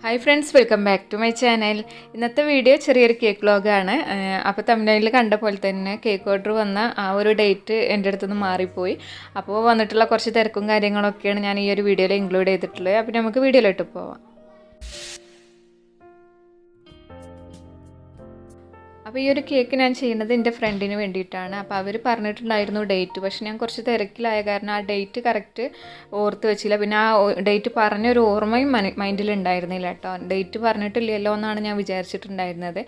Hi friends, welcome back to my channel. ഇന്നത്തെ video ചെറിയൊരു cake വ്ലോഗാണ്. അപ്പോൾ തമിഴ്നാട്ടിൽ കണ്ട പോലെ തന്നെ കേക്ക് ഓർഡർ വന്ന ആ ഒരു ഡേറ്റ് എൻ്റെ അടുത്തുനിന്ന് മാറിപ്പോയി. അപ്പോൾ വന്നിട്ടുള്ള കുറച്ച് തിരക്കും കാര്യങ്ങളൊക്കെയാണ് ഞാൻ ഈ ഒരു വീഡിയോയിൽ ഇൻക്ലൂഡ് ചെയ്തിട്ടുള്ളത്. അപ്പോൾ നമുക്ക് വീഡിയോയിലോട്ട് പോവാം. അപ്പോൾ ഈ ഒരു കേക്ക് ഞാൻ ചെയ്യുന്നത് എൻ്റെ ഫ്രണ്ടിന് വേണ്ടിയിട്ടാണ്. അപ്പോൾ അവർ പറഞ്ഞിട്ടുണ്ടായിരുന്നു ഡേറ്റ്, പക്ഷെ ഞാൻ കുറച്ച് തിരക്കിലായ കാരണം ആ ഡേറ്റ് കറക്റ്റ് ഓർത്ത് വെച്ചില്ല. പിന്നെ ആ ഡേറ്റ് പറഞ്ഞൊരു ഓർമ്മയും മൈൻഡിൽ ഉണ്ടായിരുന്നില്ല കേട്ടോ. ഡേറ്റ് പറഞ്ഞിട്ടില്ലല്ലോ എന്നാണ് ഞാൻ വിചാരിച്ചിട്ടുണ്ടായിരുന്നത്.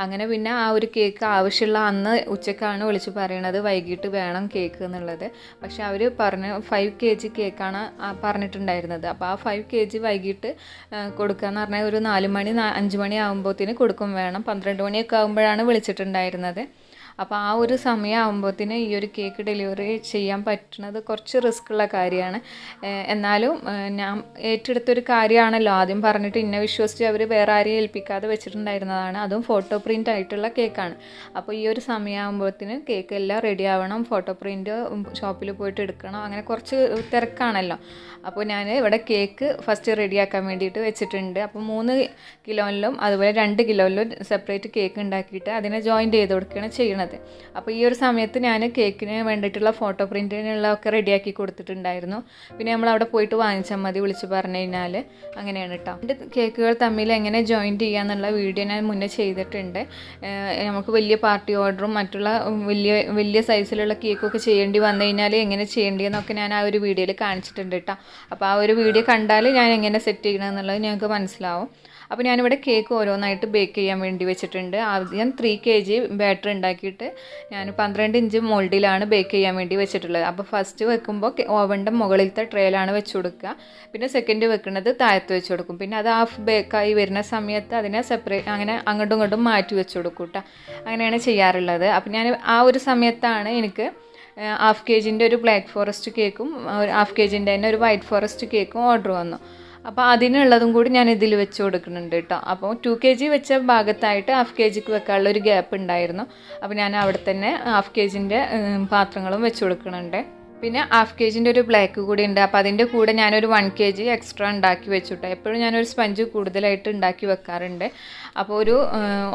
അങ്ങനെ പിന്നെ ആ ഒരു കേക്ക് ആവശ്യമുള്ള അന്ന് ഉച്ചക്കാണ് വിളിച്ച് പറയണത് വൈകിട്ട് വേണം കേക്ക് എന്നുള്ളത്. പക്ഷെ അവർ പറഞ്ഞ 5 kg കേക്കാണ് പറഞ്ഞിട്ടുണ്ടായിരുന്നത്. അപ്പോൾ ആ 5 kg വൈകിട്ട് കൊടുക്കാമെന്ന് പറഞ്ഞാൽ ഒരു 4 മണി 5 മണി ആകുമ്പോഴത്തേന് കൊടുക്കും വേണം. 12 മണിയൊക്കെ ആകുമ്പോഴാണ് വിളിച്ചിട്ടുണ്ടായിരുന്നത്. അപ്പോൾ ആ ഒരു സമയമാകുമ്പോഴത്തേന് ഈ ഒരു കേക്ക് ഡെലിവറി ചെയ്യാൻ പറ്റുന്നത് കുറച്ച് റിസ്ക് ഉള്ള കാര്യമാണ്. എന്നാലും ഞാൻ ഏറ്റെടുത്തൊരു കാര്യമാണല്ലോ. ആദ്യം പറഞ്ഞിട്ട് ഇന്നെ വിശ്വസിച്ച് അവർ വേറെ ആരെയും ഏൽപ്പിക്കാതെ വെച്ചിട്ടുണ്ടായിരുന്നതാണ്. അതും ഫോട്ടോ പ്രിൻ്റ് ആയിട്ടുള്ള കേക്കാണ്. അപ്പോൾ ഈ ഒരു സമയമാകുമ്പോഴത്തേന് കേക്ക് എല്ലാം റെഡി ആവണം. ഫോട്ടോ പ്രിൻ്റ് ഷോപ്പിൽ പോയിട്ട് എടുക്കണം. അങ്ങനെ കുറച്ച് തിരക്കാണല്ലോ. അപ്പോൾ ഞാൻ ഇവിടെ കേക്ക് ഫസ്റ്റ് റെഡിയാക്കാൻ വേണ്ടിയിട്ട് വെച്ചിട്ടുണ്ട്. അപ്പോൾ 3 കിലോയിലും അതുപോലെ 2 കിലോയിലും സെപ്പറേറ്റ് കേക്ക് ഉണ്ടാക്കിയിട്ട് അതിനെ ജോയിൻറ്റ് ചെയ്ത് കൊടുക്കുകയാണ് ചെയ്യുന്നത്. അപ്പോൾ ഈ ഒരു സമയത്ത് ഞാൻ കേക്കിന് വേണ്ടിയിട്ടുള്ള ഫോട്ടോ പ്രിൻറ്റിനുള്ളതൊക്കെ റെഡിയാക്കി കൊടുത്തിട്ടുണ്ടായിരുന്നു. പിന്നെ നമ്മൾ അവിടെ പോയിട്ട് വാങ്ങിച്ചാൽ മതി വിളിച്ച് പറഞ്ഞു കഴിഞ്ഞാൽ. അങ്ങനെയാണ് കേട്ടോ. എൻ്റെ കേക്കുകൾ തമ്മിൽ എങ്ങനെ ജോയിൻറ്റ് ചെയ്യാന്നുള്ള വീഡിയോ ഞാൻ മുന്നേ ചെയ്തിട്ടുണ്ട്. നമുക്ക് വലിയ പാർട്ടി ഓർഡറും മറ്റുള്ള വലിയ സൈസിലുള്ള കേക്കൊക്കെ ചെയ്യേണ്ടി വന്നു കഴിഞ്ഞാൽ എങ്ങനെ ചെയ്യേണ്ടതെന്നൊക്കെ ഞാൻ ആ ഒരു വീഡിയോയിൽ കാണിച്ചിട്ടുണ്ട് കേട്ടോ. അപ്പോൾ ആ ഒരു വീഡിയോ കണ്ടാൽ ഞാൻ എങ്ങനെ സെറ്റ് ചെയ്യണമെന്നുള്ളത് ഞങ്ങൾക്ക് മനസ്സിലാവും. അപ്പോൾ ഞാനിവിടെ കേക്ക് ഓരോന്നായിട്ട് ബേക്ക് ചെയ്യാൻ വേണ്ടി വെച്ചിട്ടുണ്ട്. ആദ്യം 3 kg ബാറ്റർ ഉണ്ടാക്കിയിട്ട് ഞാൻ 12 ഇഞ്ച് മോൾഡിലാണ് ബേക്ക് ചെയ്യാൻ വേണ്ടി വെച്ചിട്ടുള്ളത്. അപ്പോൾ ഫസ്റ്റ് വെക്കുമ്പോൾ ഓവൻ്റെ മുകളിലത്തെ ട്രേയിലാണ് വെച്ച് കൊടുക്കുക. പിന്നെ സെക്കൻഡ് വെക്കുന്നത് താഴത്ത് വെച്ച് കൊടുക്കും. പിന്നെ അത് ഹാഫ് ബേക്കായി വരുന്ന സമയത്ത് അതിനെ സെപ്പറേറ്റ് അങ്ങനെ അങ്ങോട്ടും ഇങ്ങോട്ടും മാറ്റി വെച്ച് കൊടുക്കും കേട്ടോ. അങ്ങനെയാണ് ചെയ്യാറുള്ളത്. അപ്പോൾ ഞാൻ ആ ഒരു സമയത്താണ് എനിക്ക് 1/2 kg ഒരു ബ്ലാക്ക് ഫോറസ്റ്റ് കേക്കും 1/2 kg തന്നെ ഒരു വൈറ്റ് ഫോറസ്റ്റ് കേക്കും ഓർഡർ വന്നു. അപ്പോൾ അതിനുള്ളതും കൂടി ഞാൻ ഇതിൽ വെച്ച് കൊടുക്കുന്നുണ്ട് കേട്ടോ. അപ്പോൾ 2 kg വെച്ച ഭാഗത്തായിട്ട് 1/2 kgക്ക് വെക്കാനുള്ള ഒരു ഗ്യാപ്പ് ഉണ്ടായിരുന്നു. അപ്പോൾ ഞാൻ അവിടെ തന്നെ 1/2 kgൻ്റെ പാത്രങ്ങളും വെച്ച് കൊടുക്കുന്നുണ്ട്. പിന്നെ 1/2 kgൻ്റെ ഒരു ബ്ലാക്ക് കൂടി ഉണ്ട്. അപ്പോൾ അതിൻ്റെ കൂടെ ഞാനൊരു 1 kg എക്സ്ട്രാ ഉണ്ടാക്കി വെച്ചുട്ടോ. എപ്പോഴും ഞാനൊരു സ്പഞ്ച് കൂടുതലായിട്ട് ഉണ്ടാക്കി വെക്കാറുണ്ട്. അപ്പോൾ ഒരു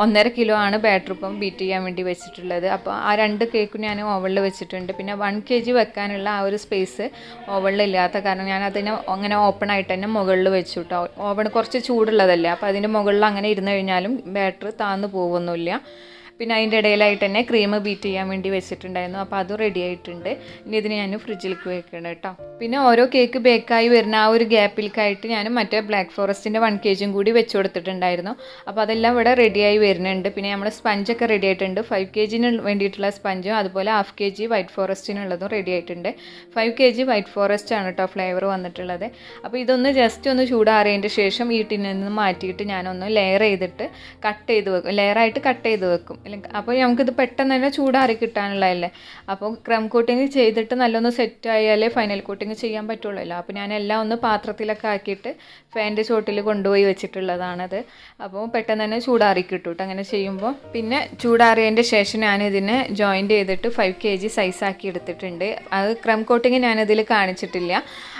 1.5 കിലോ ആണ് ബാറ്റർ ഇപ്പം ബീറ്റ് ചെയ്യാൻ വേണ്ടി വെച്ചിട്ടുള്ളത്. അപ്പോൾ ആ 2 കേക്കും ഞാൻ ഓവനിൽ വെച്ചിട്ടുണ്ട്. പിന്നെ 1 kg വെക്കാനുള്ള ആ ഒരു സ്പേസ് ഓവനിൽ ഇല്ലാത്ത കാരണം ഞാൻ അതിനെ അങ്ങനെ ഓപ്പൺ ആയിട്ട് തന്നെ മുകളിൽ വെച്ചു കേട്ടോ. ഓവൺ കുറച്ച് ചൂടുള്ളതല്ലേ. അപ്പോൾ അതിൻ്റെ മുകളിൽ അങ്ങനെ ഇരുന്ന് കഴിഞ്ഞാലും ബാറ്റർ താന്ന് പോകുന്നില്ല. പിന്നെ അതിൻ്റെ ഇടയിലായിട്ട് തന്നെ ക്രീം ബീറ്റ് ചെയ്യാൻ വേണ്ടി വെച്ചിട്ടുണ്ടായിരുന്നു. അപ്പോൾ അതും റെഡി ആയിട്ടുണ്ട്. ഇനി ഇതിന് ഞാൻ ഫ്രിഡ്ജിലേക്ക് വെക്കണം കേട്ടോ. പിന്നെ ഓരോ കേക്ക് ബേക്കായി വരുന്ന ആ ഒരു ഗ്യാപ്പിലേക്കായിട്ട് ഞാൻ മറ്റേ ബ്ലാക്ക് ഫോറസ്റ്റിൻ്റെ 1 kg കൂടി വെച്ച് കൊടുത്തിട്ടുണ്ടായിരുന്നു. അപ്പോൾ അതെല്ലാം ഇവിടെ റെഡിയായി വരുന്നുണ്ട്. പിന്നെ നമ്മുടെ സ്പഞ്ചൊക്കെ റെഡി ആയിട്ടുണ്ട്. 5 kgന് വേണ്ടിയിട്ടുള്ള സ്പഞ്ചും അതുപോലെ 1/2 kg വൈറ്റ് ഫോറസ്റ്റിനുള്ളതും റെഡി ആയിട്ടുണ്ട്. 5 kg വൈറ്റ് ഫോറസ്റ്റ് ആണ് കേട്ടോ ഫ്ലേവർ വന്നിട്ടുള്ളത്. അപ്പോൾ ഇതൊന്ന് ജസ്റ്റ് ഒന്ന് ചൂടാറിയതിൻ്റെ ശേഷം ഈ ടിന്നിൽ നിന്ന് മാറ്റിയിട്ട് ഞാനൊന്ന് ലെയർ ചെയ്തിട്ട് കട്ട് ചെയ്ത് വെക്കും. ലെയറായിട്ട് കട്ട് ചെയ്ത് വെക്കും. അപ്പോൾ നമുക്കിത് പെട്ടെന്ന് തന്നെ ചൂടാറി കിട്ടാനുള്ളതല്ലേ. അപ്പോൾ ക്രം കോട്ടിങ് ചെയ്തിട്ട് നല്ലൊന്ന് സെറ്റ് ആയാലേ ഫൈനൽ കോട്ടിങ് ചെയ്യാൻ പറ്റുള്ളൂ. അപ്പോൾ ഞാൻ എല്ലാം ഒന്ന് പാത്രത്തിലൊക്കെ ആക്കിയിട്ട് ഫാൻ്റെ ചോട്ടിൽ കൊണ്ടുപോയി വെച്ചിട്ടുള്ളതാണത്. അപ്പോൾ പെട്ടെന്ന് തന്നെ ചൂടാറി കിട്ടും കേട്ടോ അങ്ങനെ ചെയ്യുമ്പോൾ. പിന്നെ ചൂടാറിയതിൻ്റെ ശേഷം ഞാനിതിനെ ജോയിൻറ്റ് ചെയ്തിട്ട് 5 kg സൈസാക്കി എടുത്തിട്ടുണ്ട്. അത് ക്രം കോട്ടിങ് ഞാനിതിൽ കാണിച്ചിട്ടില്ല.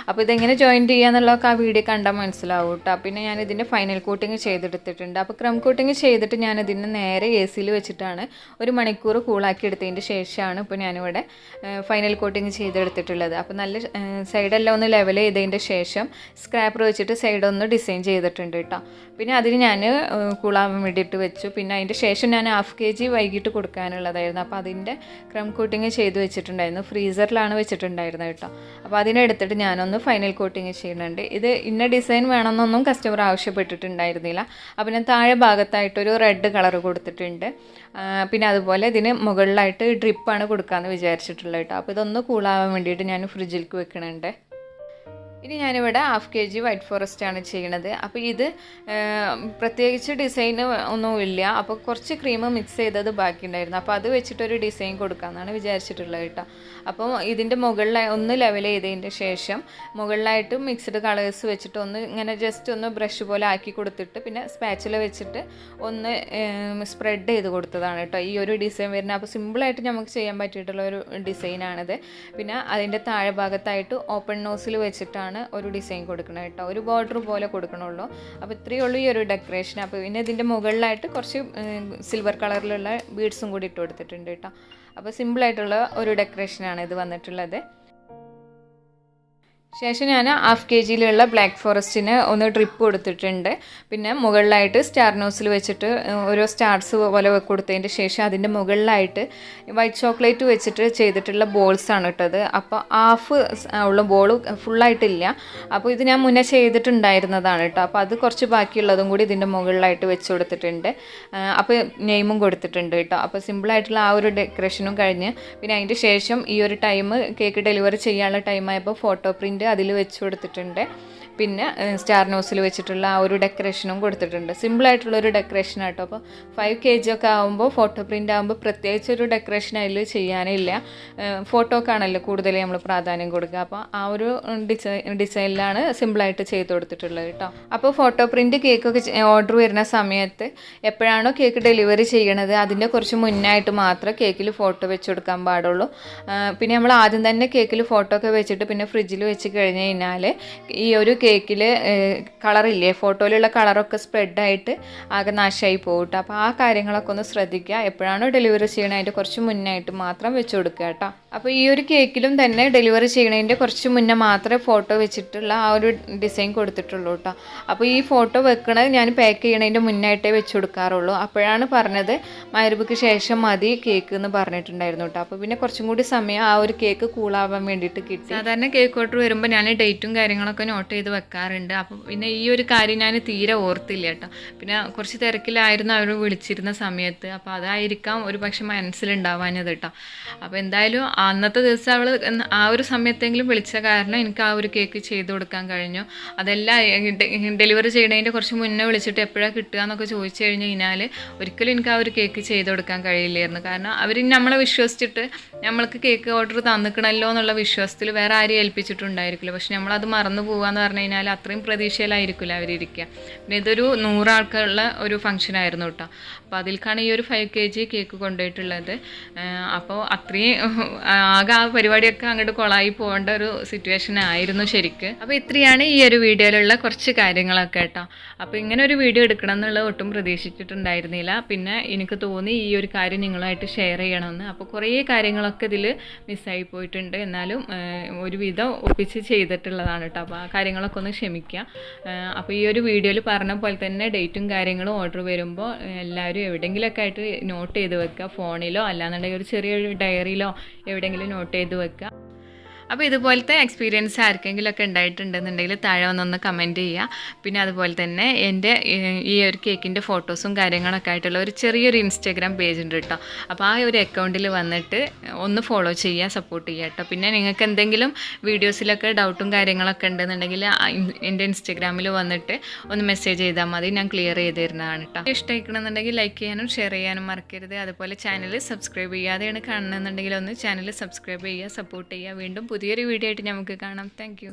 അപ്പോൾ ഇതെങ്ങനെ ജോയിൻറ്റ് ചെയ്യാന്നുള്ളതൊക്കെ ആ വീഡിയോ കണ്ടാൽ മനസ്സിലാവും കേട്ടോ. പിന്നെ ഞാനിതിൻ്റെ ഫൈനൽ കോട്ടിങ് ചെയ്തെടുത്തിട്ടുണ്ട്. അപ്പോൾ ക്രം കോട്ടിങ് ചെയ്തിട്ട് ഞാനിതിനെ നേരെ AC വെച്ചിട്ടാണ് 1 മണിക്കൂർ കൂളാക്കി എടുത്തതിൻ്റെ ശേഷമാണ് ഇപ്പോൾ ഞാനിവിടെ ഫൈനൽ കോട്ടിങ് ചെയ്തെടുത്തിട്ടുള്ളത്. അപ്പോൾ നല്ല സൈഡെല്ലാം ഒന്ന് ലെവൽ ചെയ്തതിൻ്റെ ശേഷം സ്ക്രാപ്പർ വെച്ചിട്ട് സൈഡൊന്ന് ഡിസൈൻ ചെയ്തിട്ടുണ്ട് കേട്ടോ. പിന്നെ അതിന് ഞാൻ കൂളാവാൻ വേണ്ടിയിട്ട് വെച്ചു. പിന്നെ അതിൻ്റെ ശേഷം ഞാൻ 1/2 kg വൈകിട്ട് കൊടുക്കാനുള്ളതായിരുന്നു. അപ്പോൾ അതിൻ്റെ ക്രം കോട്ടിങ് ചെയ്ത് വെച്ചിട്ടുണ്ടായിരുന്നു. ഫ്രീസറിലാണ് വെച്ചിട്ടുണ്ടായിരുന്നത് കേട്ടോ. അപ്പോൾ അതിനെടുത്തിട്ട് ഞാനൊന്ന് ഫൈനൽ കോട്ടിങ് ചെയ്യുന്നുണ്ട്. ഇത് ഇന്ന ഡിസൈൻ വേണമെന്നൊന്നും കസ്റ്റമർ ആവശ്യപ്പെട്ടിട്ടുണ്ടായിരുന്നില്ല. അപ്പോൾ ഞാൻ താഴെ ഭാഗത്തായിട്ടൊരു റെഡ് കളർ കൊടുത്തിട്ടുണ്ട്. പിന്നെ അതുപോലെ ഇതിന് മുകളിലായിട്ട് ഡ്രിപ്പാണ് കൊടുക്കാമെന്ന് വിചാരിച്ചിട്ടുള്ളത് കേട്ടോ. അപ്പോൾ ഇതൊന്ന് കൂളാവാൻ വേണ്ടിയിട്ട് ഞാൻ ഫ്രിഡ്ജിലേക്ക് വെക്കണുണ്ട്. ഇനി ഞാനിവിടെ 1/2 kg വൈറ്റ് ഫോറസ്റ്റ് ആണ് ചെയ്യണത്. അപ്പോൾ ഇത് പ്രത്യേകിച്ച് ഡിസൈന് ഒന്നുമില്ല. അപ്പോൾ കുറച്ച് ക്രീം മിക്സ് ചെയ്തത് ബാക്കിയുണ്ടായിരുന്നു. അപ്പോൾ അത് വെച്ചിട്ടൊരു ഡിസൈൻ കൊടുക്കാമെന്നാണ് വിചാരിച്ചിട്ടുള്ളത് കേട്ടോ. അപ്പോൾ ഇതിൻ്റെ മുകളിൽ ഒന്ന് ലെവൽ ചെയ്തതിൻ്റെ ശേഷം മുകളിലായിട്ട് മിക്സ്ഡ് കളേഴ്സ് വെച്ചിട്ട് ഒന്ന് ഇങ്ങനെ ജസ്റ്റ് ഒന്ന് ബ്രഷ് പോലെ ആക്കി കൊടുത്തിട്ട് പിന്നെ സ്പാച്ചില വെച്ചിട്ട് ഒന്ന് സ്പ്രെഡ് ചെയ്ത് കൊടുത്തതാണ് കേട്ടോ ഈ ഒരു ഡിസൈൻ വരുന്നത്. അപ്പോൾ സിമ്പിളായിട്ട് നമുക്ക് ചെയ്യാൻ പറ്റിയിട്ടുള്ള ഒരു ഡിസൈനാണിത്. പിന്നെ അതിൻ്റെ താഴെ ഭാഗത്തായിട്ട് ഓപ്പൺ നോസിൽ വെച്ചിട്ടാണ് ആണ് ഒരു ഡിസൈൻ കൊടുക്കുന്നത് കേട്ടോ. ഒരു ബോർഡർ പോലെ കൊടുക്കണുള്ളൂ. അപ്പോൾ ഇത്രയേ ഉള്ളൂ ഈ ഒരു ഡെക്കറേഷൻ. അപ്പോൾ പിന്നെ ഇതിൻ്റെ മുകളിലായിട്ട് കുറച്ച് സിൽവർ കളറിലുള്ള ബീഡ്സും കൂടി ഇട്ട് കൊടുത്തിട്ടുണ്ട് കേട്ടോ. അപ്പോൾ സിമ്പിളായിട്ടുള്ള ഒരു ഡെക്കറേഷനാണ് ഇത് വന്നിട്ടുള്ളത്. ശേഷം ഞാൻ ഹാഫ് kg ബ്ലാക്ക് ഫോറസ്റ്റിന് ഒന്ന് ഡ്രിപ്പ് കൊടുത്തിട്ടുണ്ട്. പിന്നെ മുകളിലായിട്ട് സ്റ്റാർ നോസിൽ വെച്ചിട്ട് ഓരോ സ്റ്റാർസ് പോലെ കൊടുത്തതിൻ്റെ ശേഷം അതിൻ്റെ മുകളിലായിട്ട് വൈറ്റ് ചോക്ലേറ്റ് വെച്ചിട്ട് ചെയ്തിട്ടുള്ള ബോൾസാണ് ഇട്ടത്. അപ്പോൾ ഹാഫ് ഉള്ള ബോൾ ഫുള്ളായിട്ടില്ല. അപ്പോൾ ഇത് ഞാൻ മുന്നേ ചെയ്തിട്ടുണ്ടായിരുന്നതാണ് കേട്ടോ. അപ്പോൾ അത് കുറച്ച് ബാക്കിയുള്ളതും കൂടി ഇതിൻ്റെ മുകളിലായിട്ട് വെച്ച് കൊടുത്തിട്ടുണ്ട്. അപ്പോൾ നെയിമും കൊടുത്തിട്ടുണ്ട് കേട്ടോ. അപ്പോൾ സിമ്പിളായിട്ടുള്ള ആ ഒരു ഡെക്കറേഷനും കഴിഞ്ഞ് പിന്നെ അതിൻ്റെ ശേഷം ഈ ഒരു ടൈം കേക്ക് ഡെലിവറി ചെയ്യാനുള്ള ടൈമായപ്പോൾ ഫോട്ടോ പ്രിൻ്റ് അതിൽ വെച്ച് കൊടുത്തിട്ടുണ്ട്. പിന്നെ സ്റ്റാർ നോസിൽ വെച്ചിട്ടുള്ള ആ ഒരു ഡെക്കറേഷനും കൊടുത്തിട്ടുണ്ട്. സിമ്പിളായിട്ടുള്ളൊരു ഡെക്കറേഷൻ ആട്ടോ. അപ്പോൾ 5 kg ഒക്കെ ആകുമ്പോൾ ഫോട്ടോ പ്രിൻ്റ് ആകുമ്പോൾ പ്രത്യേകിച്ച് ഒരു ഡെക്കറേഷൻ അതിൽ ചെയ്യാനില്ല. ഫോട്ടോക്കാണല്ലോ കൂടുതൽ നമ്മൾ പ്രാധാന്യം കൊടുക്കുക. അപ്പോൾ ആ ഒരു ഡിസൈനിലാണ് സിമ്പിളായിട്ട് ചെയ്ത് കൊടുത്തിട്ടുള്ളത് കേട്ടോ. അപ്പോൾ ഫോട്ടോ പ്രിൻ്റ് കേക്കൊക്കെ ഓർഡർ വരുന്ന സമയത്ത് എപ്പോഴാണോ കേക്ക് ഡെലിവറി ചെയ്യണത് അതിൻ്റെ കുറച്ച് മുന്നായിട്ട് മാത്രമേ കേക്കിൽ ഫോട്ടോ വെച്ച് കൊടുക്കാൻ പാടുള്ളൂ. പിന്നെ നമ്മൾ ആദ്യം തന്നെ കേക്കിൽ ഫോട്ടോ ഒക്കെ വെച്ചിട്ട് പിന്നെ ഫ്രിഡ്ജിൽ വെച്ച് കഴിഞ്ഞ് കഴിഞ്ഞാൽ ഈ ഒരു കേക്കിൽ കളറില്ലേ, ഫോട്ടോയിലുള്ള കളറൊക്കെ സ്പ്രെഡായിട്ട് ആകെ നാശമായി പോകട്ടെ. അപ്പോൾ ആ കാര്യങ്ങളൊക്കെ ഒന്ന് ശ്രദ്ധിക്കുക. എപ്പോഴാണോ ഡെലിവറി ചെയ്യണത് അതിൻ്റെ കുറച്ച് മുന്നായിട്ട് മാത്രം വെച്ച് കൊടുക്കുക കേട്ടോ. അപ്പോൾ ഈ ഒരു കേക്കിലും തന്നെ ഡെലിവറി ചെയ്യണതിൻ്റെ കുറച്ച് മുന്നേ മാത്രമേ ഫോട്ടോ വെച്ചിട്ടുള്ള ആ ഒരു ഡിസൈൻ കൊടുത്തിട്ടുള്ളൂ കേട്ടോ. അപ്പോൾ ഈ ഫോട്ടോ വെക്കണത് ഞാൻ പാക്ക് ചെയ്യണതിൻ്റെ മുന്നായിട്ടേ വെച്ച് കൊടുക്കാറുള്ളൂ. അപ്പോഴാണ് പറഞ്ഞത് മഗ്‌രിബിക്ക് ശേഷം മതി കേക്ക് എന്ന് പറഞ്ഞിട്ടുണ്ടായിരുന്നു കേട്ടോ. അപ്പോൾ പിന്നെ കുറച്ചും കൂടി സമയം ആ ഒരു കേക്ക് കൂളാവാൻ വേണ്ടിയിട്ട് കിട്ടി. സാധാരണ കേക്ക് ഓർഡർ വരുമ്പോൾ ഞാൻ ഡേറ്റും കാര്യങ്ങളൊക്കെ നോട്ട് ചെയ്ത് വെക്കാറുണ്ട്. അപ്പോൾ പിന്നെ ഈ ഒരു കാര്യം ഞാൻ തീരെ ഓർത്തില്ല കേട്ടോ. പിന്നെ കുറച്ച് തിരക്കിലായിരുന്നു അവർ വിളിച്ചിരുന്ന സമയത്ത്. അപ്പോൾ അതായിരിക്കാം ഒരു പക്ഷെ മനസ്സിലുണ്ടാവാഞ്ഞത് കേട്ടോ. അപ്പോൾ എന്തായാലും അന്നത്തെ ദിവസം അവൾ ആ ഒരു സമയത്തെങ്കിലും വിളിച്ച കാരണം എനിക്ക് ആ ഒരു കേക്ക് ചെയ്ത് കൊടുക്കാൻ കഴിഞ്ഞു. അതെല്ലാം ഡെലിവറി ചെയ്യണതിൻ്റെ കുറച്ച് മുന്നേ വിളിച്ചിട്ട് എപ്പോഴാണ് കിട്ടുക എന്നൊക്കെ ചോദിച്ചു കഴിഞ്ഞ് കഴിഞ്ഞാൽ ഒരിക്കലും എനിക്ക് ആ ഒരു കേക്ക് ചെയ്ത് കൊടുക്കാൻ കഴിയില്ലായിരുന്നു. കാരണം അവർ നമ്മളെ വിശ്വസിച്ചിട്ട് നമ്മൾക്ക് കേക്ക് ഓർഡർ തന്നിക്കണമല്ലോ എന്നുള്ള വിശ്വാസത്തിൽ വേറെ ആരെയും ഏൽപ്പിച്ചിട്ടുണ്ടായിരിക്കില്ല. പക്ഷെ നമ്മളത് മറന്നു പോകാമെന്ന് പറഞ്ഞു കഴിഞ്ഞാൽ അത്രയും പ്രതീക്ഷയിലായിരിക്കില്ല അവരിയ്ക്കുക. പിന്നെ ഇതൊരു 100 ആൾക്കുള്ള ഒരു ഫംഗ്ഷനായിരുന്നു കേട്ടോ. അപ്പോൾ അതിൽക്കാണ് ഈ ഒരു 5 kg കേക്ക് കൊണ്ടുപോയിട്ടുള്ളത്. അപ്പോൾ അത്രയും ആകെ ആ പരിപാടിയൊക്കെ അങ്ങോട്ട് കൊളായി പോകേണ്ട ഒരു സിറ്റുവേഷൻ ആയിരുന്നു ശരിക്ക്. അപ്പോൾ ഇത്രയാണ് ഈ ഒരു വീഡിയോയിലുള്ള കുറച്ച് കാര്യങ്ങളൊക്കെ കേട്ടോ. അപ്പോൾ ഇങ്ങനെ ഒരു വീഡിയോ എടുക്കണം എന്നുള്ളത് ഒട്ടും പ്രതീക്ഷിച്ചിട്ടുണ്ടായിരുന്നില്ല. പിന്നെ എനിക്ക് തോന്നി ഈ ഒരു കാര്യം നിങ്ങളുമായിട്ട് ഷെയർ ചെയ്യണമെന്ന്. അപ്പോൾ കുറേ കാര്യങ്ങളൊക്കെ ഇതിൽ മിസ്സായി പോയിട്ടുണ്ട്. എന്നാലും ഒരുവിധം ഒപ്പിച്ച് ചെയ്തിട്ടുള്ളതാണ് കേട്ടോ. അപ്പോൾ ആ കാര്യങ്ങളൊക്കെ ഒന്ന് ക്ഷമിക്കുക. അപ്പോൾ ഈ ഒരു വീഡിയോയിൽ പറഞ്ഞ പോലെ തന്നെ ഡേറ്റും കാര്യങ്ങളും ഓർഡർ വരുമ്പോൾ എല്ലാവരും എവിടെയെങ്കിലുമൊക്കെ ആയിട്ട് നോട്ട് ചെയ്ത് വെക്കുക. ഫോണിലോ അല്ലാന്നുണ്ടെങ്കിൽ ഒരു ചെറിയൊരു ഡയറിയിലോ എവിടെയെങ്കിലും നോട്ട് ചെയ്ത് വെക്കുക. അപ്പോൾ ഇതുപോലത്തെ എക്സ്പീരിയൻസ് ആർക്കെങ്കിലുമൊക്കെ ഉണ്ടായിട്ടുണ്ടെന്നുണ്ടെങ്കിൽ താഴെ വന്നൊന്ന് കമൻറ്റ് ചെയ്യുക. പിന്നെ അതുപോലെ തന്നെ എൻ്റെ ഈ ഒരു കേക്കിൻ്റെ ഫോട്ടോസും കാര്യങ്ങളൊക്കെ ആയിട്ടുള്ള ഒരു ചെറിയൊരു ഇൻസ്റ്റാഗ്രാം പേജ് ഉണ്ട് കേട്ടോ. അപ്പോൾ ആ ഒരു അക്കൗണ്ടിൽ വന്നിട്ട് ഒന്ന് ഫോളോ ചെയ്യുക, സപ്പോർട്ട് ചെയ്യുക കേട്ടോ. പിന്നെ നിങ്ങൾക്ക് എന്തെങ്കിലും വീഡിയോസിലൊക്കെ ഡൗട്ടും കാര്യങ്ങളൊക്കെ ഉണ്ടെന്നുണ്ടെങ്കിൽ എൻ്റെ ഇൻസ്റ്റാഗ്രാമിൽ വന്നിട്ട് ഒന്ന് മെസ്സേജ് ചെയ്താൽ മതി, ഞാൻ ക്ലിയർ ചെയ്ത് തരുന്നതാണ് കേട്ടോ. ഇഷ്ടമായിക്കണമെന്നുണ്ടെങ്കിൽ ലൈക്ക് ചെയ്യാനും ഷെയർ ചെയ്യാനും മറക്കരുത്. അതുപോലെ ചാനൽ സബ്സ്ക്രൈബ് ചെയ്യാതെയാണ് കാണുന്നതെന്നുണ്ടെങ്കിൽ ഒന്ന് ചാനൽ സബ്സ്ക്രൈബ് ചെയ്യുക, സപ്പോർട്ട് ചെയ്യുക. വീണ്ടും പുതിയൊരു വീഡിയോ ആയിട്ട് നമുക്ക് കാണാം. Thank you.